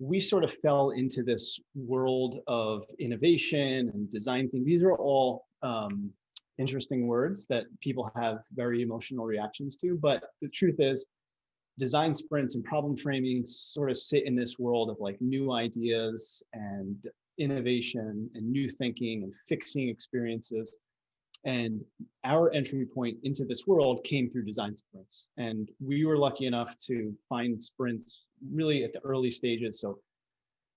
we sort of fell into this world of innovation and design thing. These are all interesting words that people have very emotional reactions to, but the truth is design sprints and problem framing sort of sit in this world of like new ideas and innovation and new thinking and fixing experiences. And our entry point into this world came through design sprints. And we were lucky enough to find sprints really at the early stages. So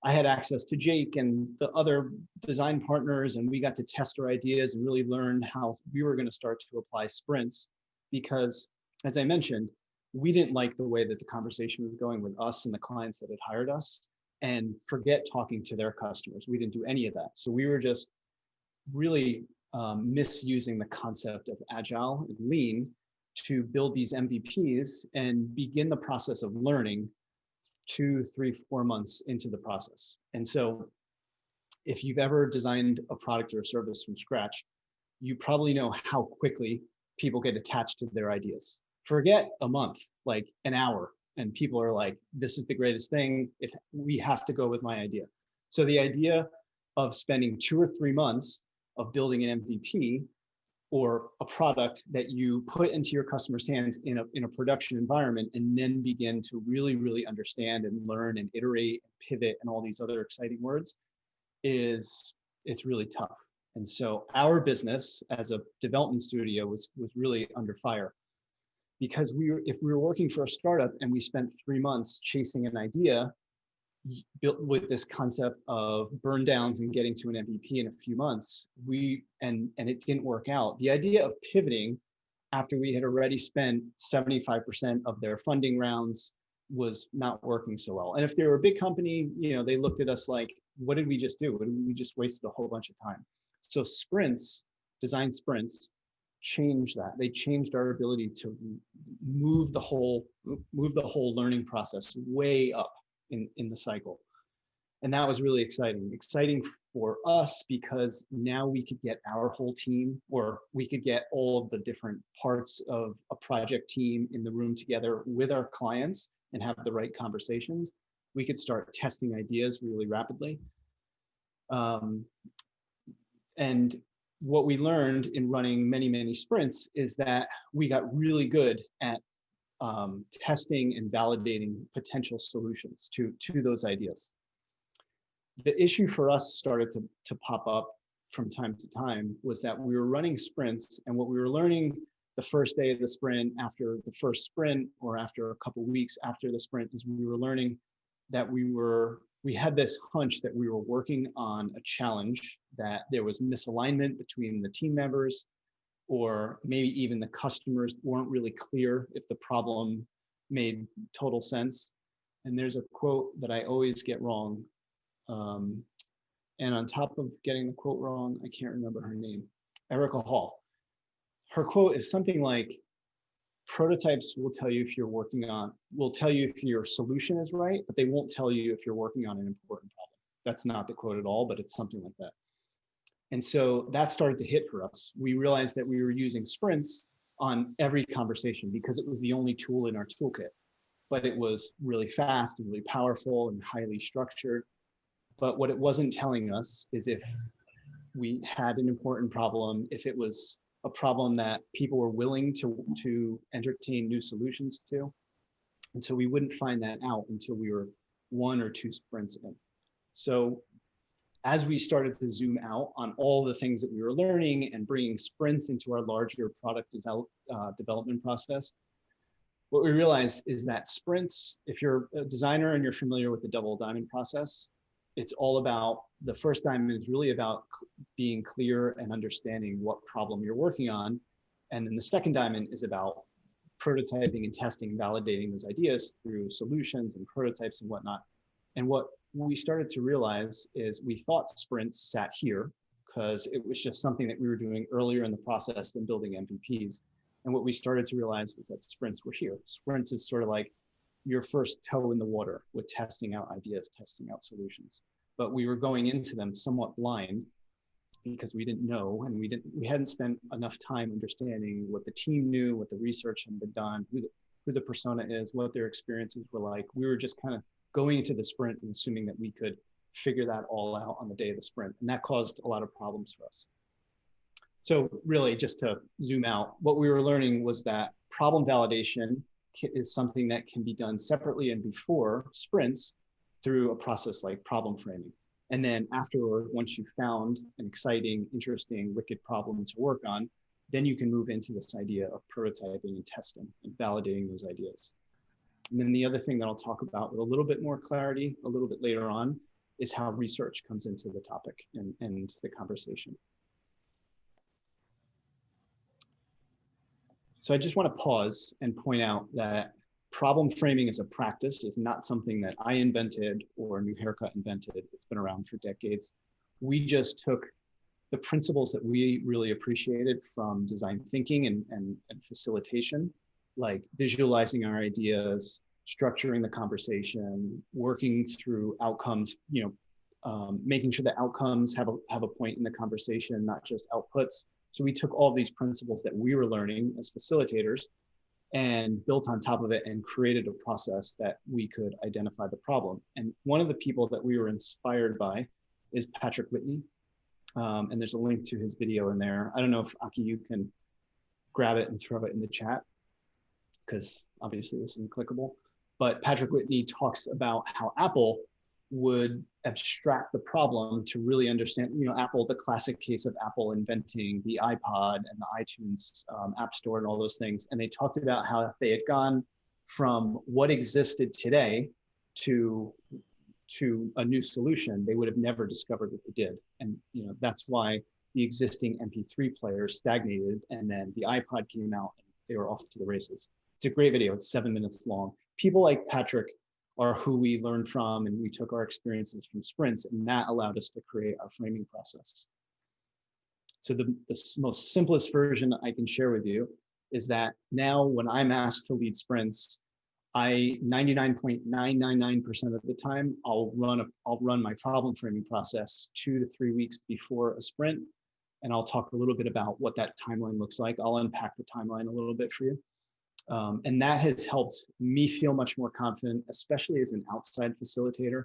I had access to Jake and the other design partners, and we got to test our ideas and really learn how we were going to start to apply sprints. Because, as I mentioned, we didn't like the way that the conversation was going with us and the clients that had hired us, and forget talking to their customers. We didn't do any of that. So we were just really misusing the concept of agile and lean to build these MVPs and begin the process of learning 2, 3, 4 months into the process. And so if you've ever designed a product or a service from scratch, you probably know how quickly people get attached to their ideas. Forget a month, like an hour, and people are like, this is the greatest thing. We have to go with my idea. So the idea of spending 2 or 3 months of building an MVP or a product that you put into your customers' hands in a production environment, and then begin to really, really understand and learn and iterate and pivot and all these other exciting words, it's really tough. And so our business as a development studio was really under fire, because if we were working for a startup and we spent 3 months chasing an idea built with this concept of burn downs and getting to an MVP in a few months, and it didn't work out. The idea of pivoting after we had already spent 75% of their funding rounds was not working so well. And if they were a big company, they looked at us like, what did we just do? We just wasted a whole bunch of time. So design sprints changed that. They changed our ability to move the whole learning process way up in the cycle. And that was really exciting for us, because now we could get our whole team, or we could get all of the different parts of a project team in the room together with our clients and have the right conversations. We could start testing ideas really rapidly. And what we learned in running many, many sprints is that we got really good at testing and validating potential solutions to those ideas. The issue for us started to pop up from time to time was that we were running sprints, and what we were learning the first day of the sprint, after the first sprint, or after a couple of weeks after the sprint, is we were learning that we had this hunch that we were working on a challenge, that there was misalignment between the team members, or maybe even the customers weren't really clear if the problem made total sense. And there's a quote that I always get wrong. And on top of getting the quote wrong, I can't remember her name, Erica Hall. Her quote is something like, prototypes will tell you if your solution is right, but they won't tell you if you're working on an important problem. That's not the quote at all, but it's something like that. And so that started to hit for us. We realized that we were using sprints on every conversation because it was the only tool in our toolkit, but it was really fast and really powerful and highly structured. But what it wasn't telling us is if we had an important problem, if it was a problem that people were willing to entertain new solutions to. And so we wouldn't find that out until we were 1 or 2 sprints in. So as we started to zoom out on all the things that we were learning and bringing sprints into our larger product development process, what we realized is that sprints, if you're a designer and you're familiar with the double diamond process, it's all about, the first diamond is really about being clear and understanding what problem you're working on. And then the second diamond is about prototyping and testing, validating those ideas through solutions and prototypes and whatnot. And what we started to realize is we thought sprints sat here because it was just something that we were doing earlier in the process than building MVPs. And what we started to realize was that sprints were here. Sprints is sort of like your first toe in the water with testing out ideas, testing out solutions. But we were going into them somewhat blind because we didn't know, and we hadn't spent enough time understanding what the team knew, what the research had been done, who the persona is, what their experiences were like. We were just kind of going into the sprint and assuming that we could figure that all out on the day of the sprint. And that caused a lot of problems for us. So really, just to zoom out, what we were learning was that problem validation is something that can be done separately and before sprints through a process like problem framing. And then afterward, once you've found an exciting, interesting, wicked problem to work on, then you can move into this idea of prototyping and testing and validating those ideas. And then the other thing that I'll talk about with a little bit more clarity a little bit later on is how research comes into the topic and the conversation. So I just want to pause and point out that problem framing as a practice is not something that I invented or New Haircut invented. It's been around for decades. We just took the principles that we really appreciated from design thinking and facilitation, like visualizing our ideas, structuring the conversation, working through outcomes, making sure that outcomes have a point in the conversation, not just outputs. So we took all these principles that we were learning as facilitators and built on top of it and created a process that we could identify the problem. And one of the people that we were inspired by is Patrick Whitney. And there's a link to his video in there. I don't know if Aki, you can grab it and throw it in the chat, because obviously this isn't clickable. But Patrick Whitney talks about how Apple would abstract the problem to really understand, Apple, the classic case of Apple inventing the iPod and the iTunes App Store and all those things. And they talked about how if they had gone from what existed today to a new solution, they would have never discovered what they did. And that's why the existing MP3 players stagnated, and then the iPod came out and they were off to the races. It's a great video. It's 7 minutes long. People like Patrick are who we learned from, and we took our experiences from sprints, and that allowed us to create our framing process. So the most simplest version I can share with you is that now when I'm asked to lead sprints, 99.999% of the time, I'll run my problem framing process 2 to 3 weeks before a sprint. And I'll talk a little bit about what that timeline looks like. I'll unpack the timeline a little bit for you. And that has helped me feel much more confident, especially as an outside facilitator.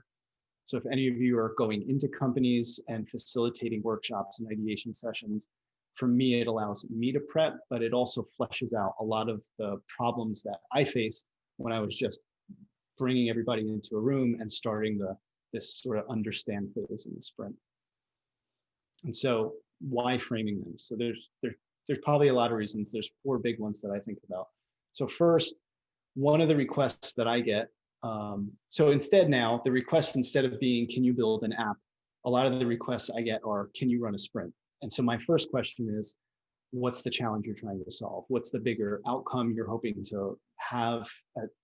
So if any of you are going into companies and facilitating workshops and ideation sessions, for me, it allows me to prep, but it also fleshes out a lot of the problems that I faced when I was just bringing everybody into a room and starting this sort of understand phase in the sprint. And so why framing them? So there's probably a lot of reasons. There's 4 big ones that I think about. So first, one of the requests that I get, so instead now, the requests, instead of being, can you build an app? A lot of the requests I get are, can you run a sprint? And so my first question is, what's the challenge you're trying to solve? What's the bigger outcome you're hoping to have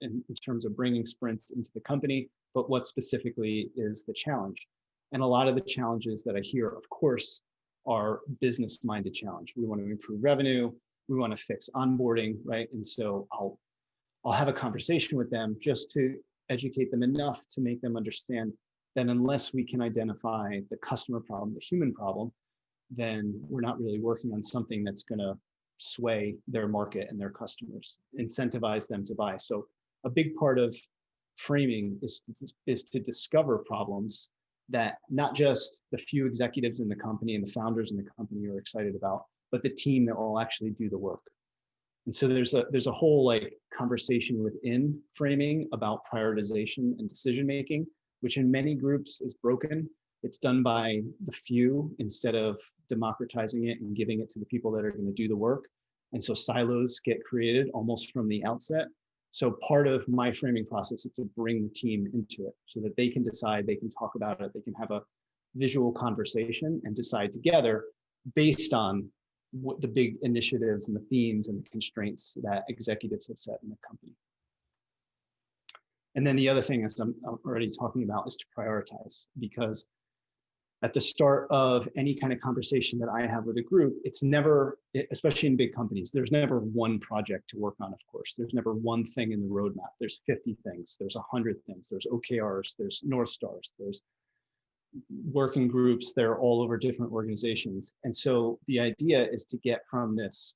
in terms of bringing sprints into the company? But what specifically is the challenge? And a lot of the challenges that I hear, of course, are business-minded challenge. We want to improve revenue. We want to fix onboarding, right? And so I'll have a conversation with them just to educate them enough to make them understand that unless we can identify the customer problem, the human problem, then we're not really working on something that's going to sway their market and their customers, incentivize them to buy. So a big part of framing is to discover problems that not just the few executives in the company and the founders in the company are excited about, but the team that will actually do the work. And so there's a whole conversation within framing about prioritization and decision making, which in many groups is broken. It's done by the few instead of democratizing it and giving it to the people that are going to do the work. And so silos get created almost from the outset. So part of my framing process is to bring the team into it so that they can decide, they can talk about it, they can have a visual conversation and decide together based on what the big initiatives and the themes and the constraints that executives have set in the company. And then the other thing, as I'm already talking about, is to prioritize, because at the start of any kind of conversation that I have with a group, it's never, especially in big companies, there's never one project to work on, of course. There's never one thing in the roadmap. There's 50 things, there's 100 things, there's OKRs, there's North Stars, there's working groups, they're all over different organizations. And so the idea is to get from this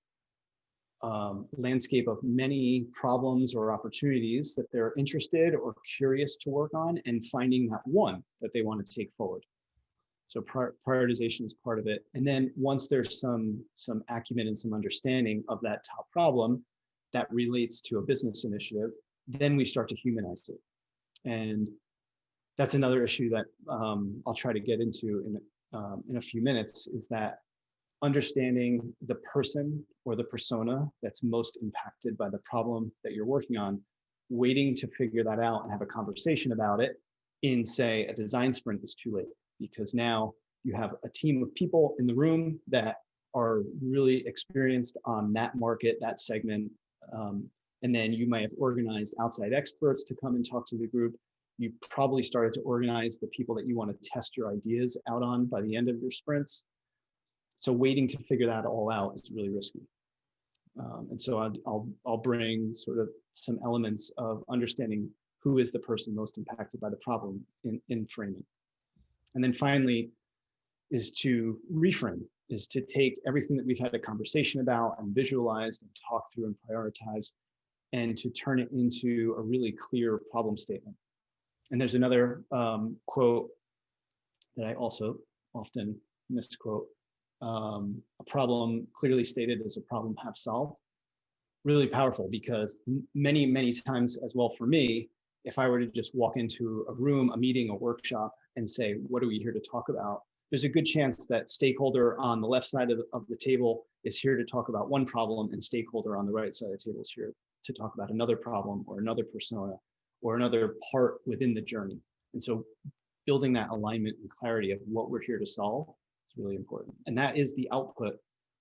landscape of many problems or opportunities that they're interested or curious to work on, and finding that one that they want to take forward. So prioritization is part of it. And then once there's some acumen and some understanding of that top problem that relates to a business initiative, then we start to humanize it. And that's another issue that I'll try to get into in a few minutes, is that understanding the person or the persona that's most impacted by the problem that you're working on, waiting to figure that out and have a conversation about it in, say, a design sprint is too late, because now you have a team of people in the room that are really experienced on that market, that segment. And then you might have organized outside experts to come and talk to the group. You've probably started to organize the people that you want to test your ideas out on by the end of your sprints. So waiting to figure that all out is really risky. And so I'll bring sort of some elements of understanding who is the person most impacted by the problem in framing. And then finally is to reframe, is to take everything that we've had a conversation about and visualized and talked through and prioritized, and to turn it into a really clear problem statement. And there's another quote that I also often misquote. A problem clearly stated is a problem half solved. Really powerful, because many, many times as well for me, if I were to just walk into a room, a meeting, a workshop, and say, what are we here to talk about? There's a good chance that stakeholder on the left side of the table is here to talk about one problem, and stakeholder on the right side of the table is here to talk about another problem or another persona or another part within the journey. And so building that alignment and clarity of what we're here to solve is really important. And that is the output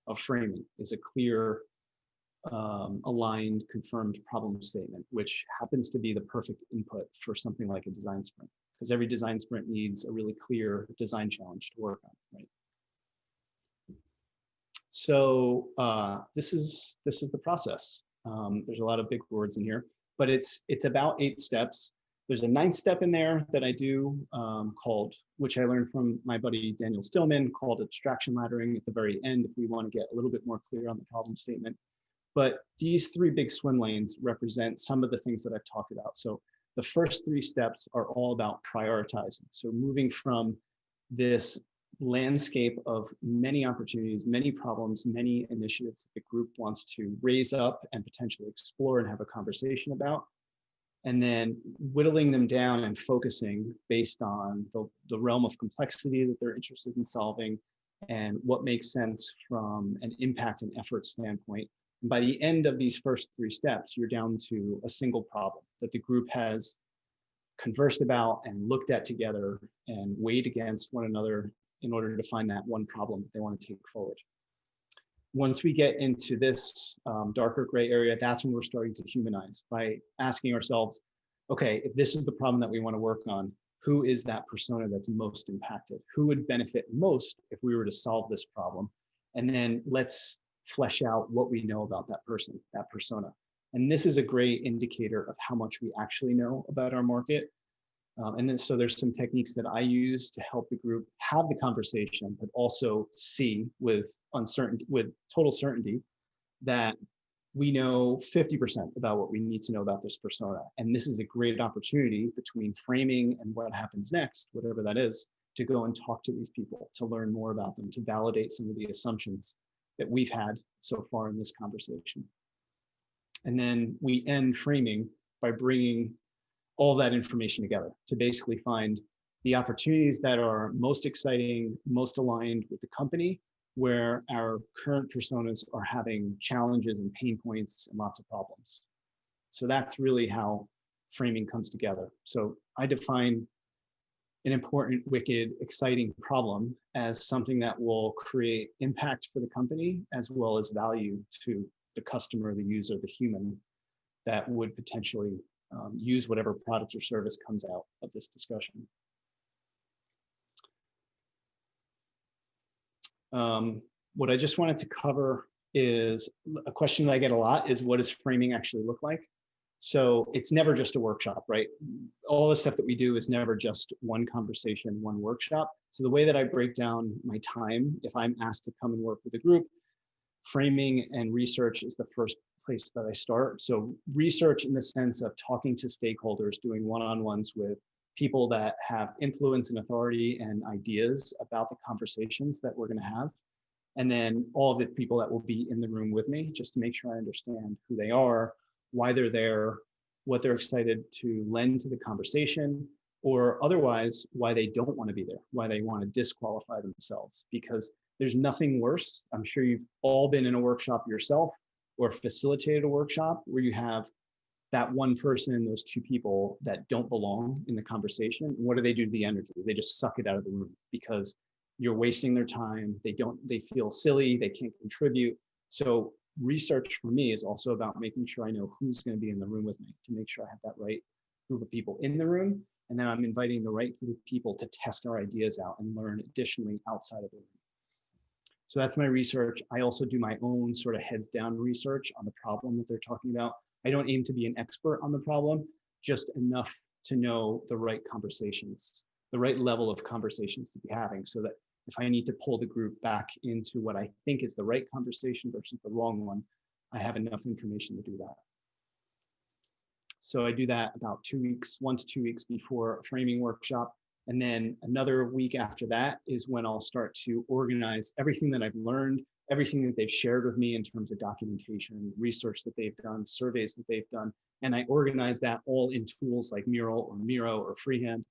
of framing, is a clear, aligned, confirmed problem statement, which happens to be the perfect input for something like a design sprint, because every design sprint needs a really clear design challenge to work on, right? So this is the process. There's a lot of big words in here, but it's about 8 steps. There's a 9th step in there that I do called, which I learned from my buddy Daniel Stillman, called abstraction laddering at the very end, if we want to get a little bit more clear on the problem statement. But these 3 big swim lanes represent some of the things that I've talked about. So the first 3 steps are all about prioritizing. So moving from this landscape of many opportunities, many problems, many initiatives that the group wants to raise up and potentially explore and have a conversation about, and then whittling them down and focusing based on the realm of complexity that they're interested in solving and what makes sense from an impact and effort standpoint. And by the end of these first 3 steps, you're down to a single problem that the group has conversed about and looked at together and weighed against one another in order to find that one problem that they want to take forward. Once we get into this darker gray area, that's when we're starting to humanize by asking ourselves, okay, if this is the problem that we want to work on, who is that persona that's most impacted? Who would benefit most if we were to solve this problem? And then let's flesh out what we know about that person, that persona. And this is a great indicator of how much we actually know about our market. And then so there's some techniques that I use to help the group have the conversation, but also see with total certainty that we know 50% about what we need to know about this persona. And this is a great opportunity between framing and what happens next, whatever that is, to go and talk to these people, to learn more about them, to validate some of the assumptions that we've had so far in this conversation. And then we end framing by bringing all that information together to basically find the opportunities that are most exciting, most aligned with the company, where our current personas are having challenges and pain points and lots of problems. So that's really how framing comes together. So I define an important, wicked, exciting problem as something that will create impact for the company, as well as value to the customer, the user, the human that would potentially use whatever product or service comes out of this discussion. What I just wanted to cover is a question that I get a lot is, what does framing actually look like? So it's never just a workshop, right? All the stuff that we do is never just one conversation, one workshop. So the way that I break down my time, if I'm asked to come and work with a group, framing and research is the first place that I start. So research in the sense of talking to stakeholders, doing one-on-ones with people that have influence and authority and ideas about the conversations that we're going to have. And then all of the people that will be in the room with me, just to make sure I understand who they are, why they're there, what they're excited to lend to the conversation, or otherwise why they don't want to be there, why they want to disqualify themselves. Because there's nothing worse. I'm sure you've all been in a workshop yourself or facilitated a workshop where you have that one person, those two people that don't belong in the conversation. And what do they do to the energy? They just suck it out of the room because you're wasting their time. They feel silly. They can't contribute. So research for me is also about making sure I know who's going to be in the room with me to make sure I have that right group of people in the room. And then I'm inviting the right group of people to test our ideas out and learn additionally outside of the room. So that's my research. I also do my own sort of heads down research on the problem that they're talking about. I don't aim to be an expert on the problem, just enough to know the right conversations, the right level of conversations to be having, so that if I need to pull the group back into what I think is the right conversation versus the wrong one, I have enough information to do that. So I do that about 2 weeks, 1 to 2 weeks before a framing workshop. And then another week after that is when I'll start to organize everything that I've learned, everything that they've shared with me in terms of documentation, research that they've done, surveys that they've done. And I organize that all in tools like Mural or Miro or Freehand.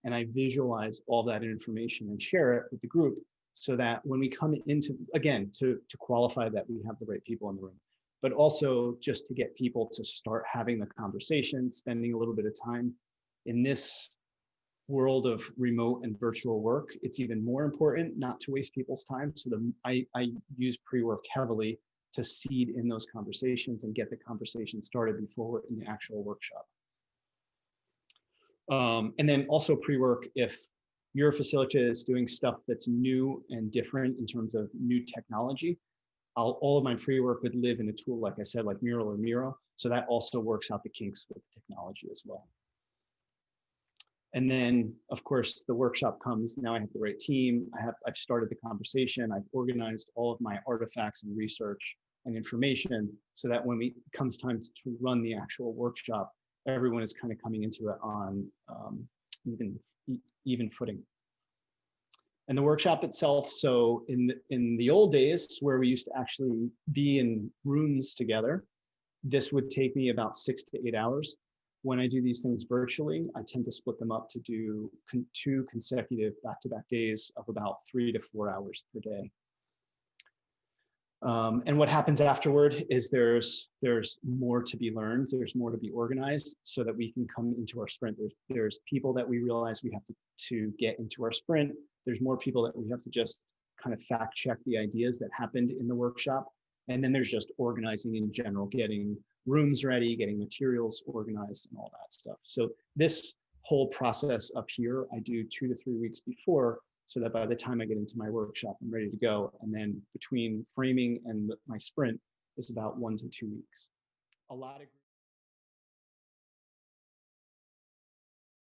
And I visualize all that information and share it with the group so that when we come into, again, to qualify that we have the right people in the room, but also just to get people to start having the conversation, spending a little bit of time in this world of remote and virtual work. It's even more important not to waste people's time. So I use pre-work heavily to seed in those conversations and get the conversation started before we're in the actual workshop. And then also pre-work, if your facilitator is doing stuff that's new and different in terms of new technology, all of my pre-work would live in a tool, like I said, like Mural or Miro. So that also works out the kinks with technology as well. And then, of course, the workshop comes. Now I have the right team. I've started the conversation. I've organized all of my artifacts and research and information so that when it comes time to run the actual workshop, everyone is kind of coming into it on even footing. And the workshop itself, so in the old days where we used to actually be in rooms together, this would take me about 6 to 8 hours. When I do these things virtually, I tend to split them up to do 2 consecutive back-to-back days of about 3 to 4 hours per day. And what happens afterward is there's more to be learned. There's more to be organized so that we can come into our sprint. There's people that we realize we have to get into our sprint. There's more people that we have to just kind of fact check the ideas that happened in the workshop. And then there's just organizing in general, getting rooms ready, getting materials organized and all that stuff. So this whole process up here, I do 2 to 3 weeks before, so that by the time I get into my workshop, I'm ready to go. And then between framing and my sprint is about 1 to 2 weeks. A lot of